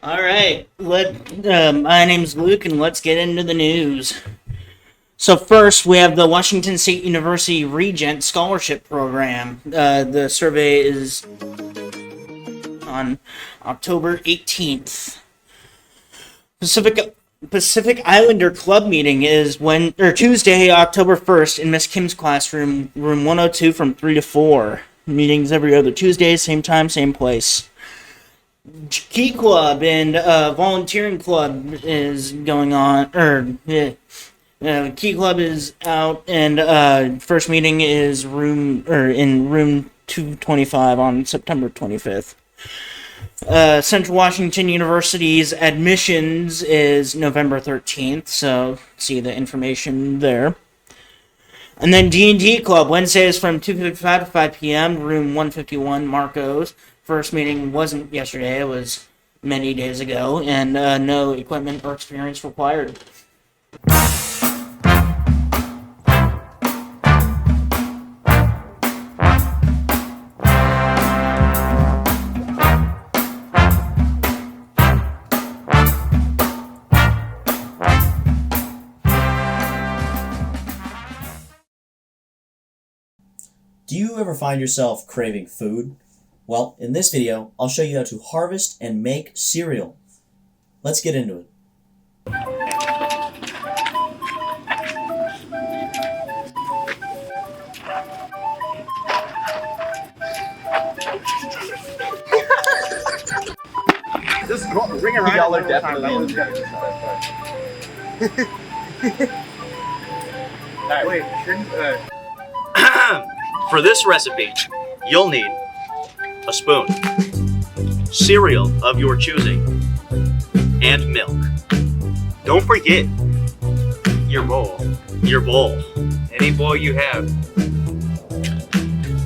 All right, my name's Luke, and let's get into the news. So first, we have the Washington State University Regent Scholarship Program. The survey is on October 18th. Pacific Islander Club meeting is Tuesday, October 1st, in Miss Kim's classroom, room 102, from 3 to 4. Meetings every other Tuesday, same time, same place. Key Club and Volunteering Club is going on, Key Club is out, and first meeting is in room 225 on September 25th. Central Washington University's admissions is November 13th, so see the information there. And then D&D Club, Wednesday is from 2:55 to 5 p.m., room 151, Marcos. First meeting wasn't yesterday, it was many days ago, and no equipment or experience required. Do you ever find yourself craving food? Well, in this video, I'll show you how to harvest and make cereal. Let's get into it. Just ring around. Y'all are definitely. Alright, wait. For this recipe, you'll need a spoon, cereal of your choosing, and milk. Don't forget your bowl. Any bowl you have.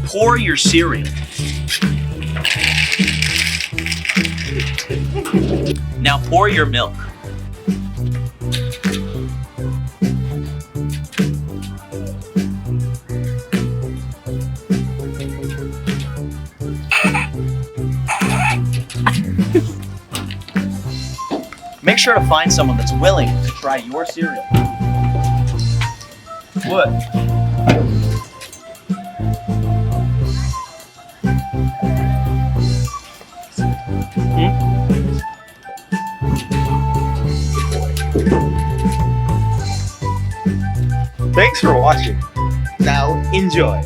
Pour your cereal. Now pour your milk. Make sure to find someone that's willing to try your cereal. What? Thanks for watching. Now enjoy.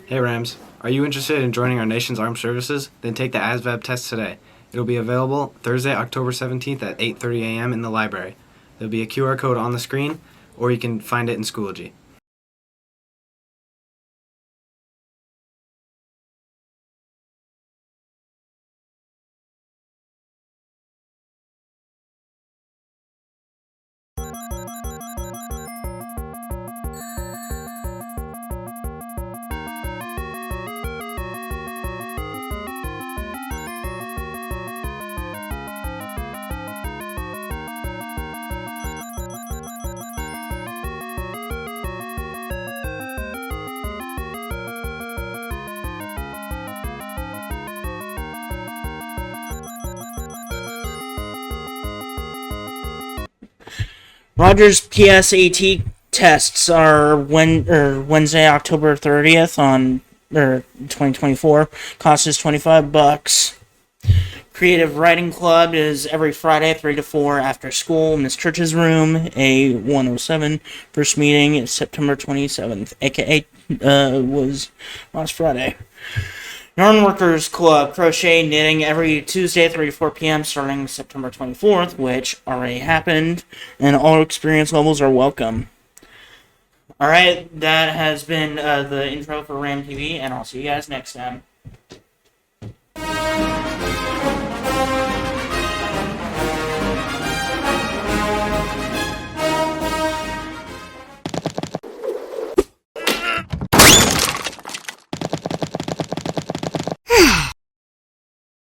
Hey Rams, are you interested in joining our nation's armed services? Then take the ASVAB test today. It'll be available Thursday, October 17th at 8:30 a.m. in the library. There'll be a QR code on the screen, or you can find it in Schoology. Rogers PSAT tests are Wednesday, October 30th on 2024. Cost is $25. Creative Writing Club is every Friday, 3 to 4 after school. Miss Church's room, A107. First meeting is September 27th, aka was last Friday. Yarn Workers Club, crochet, knitting every Tuesday, 3 to 4 p.m. starting September 24th, which already happened, and all experience levels are welcome. Alright, that has been the intro for Ram TV, and I'll see you guys next time.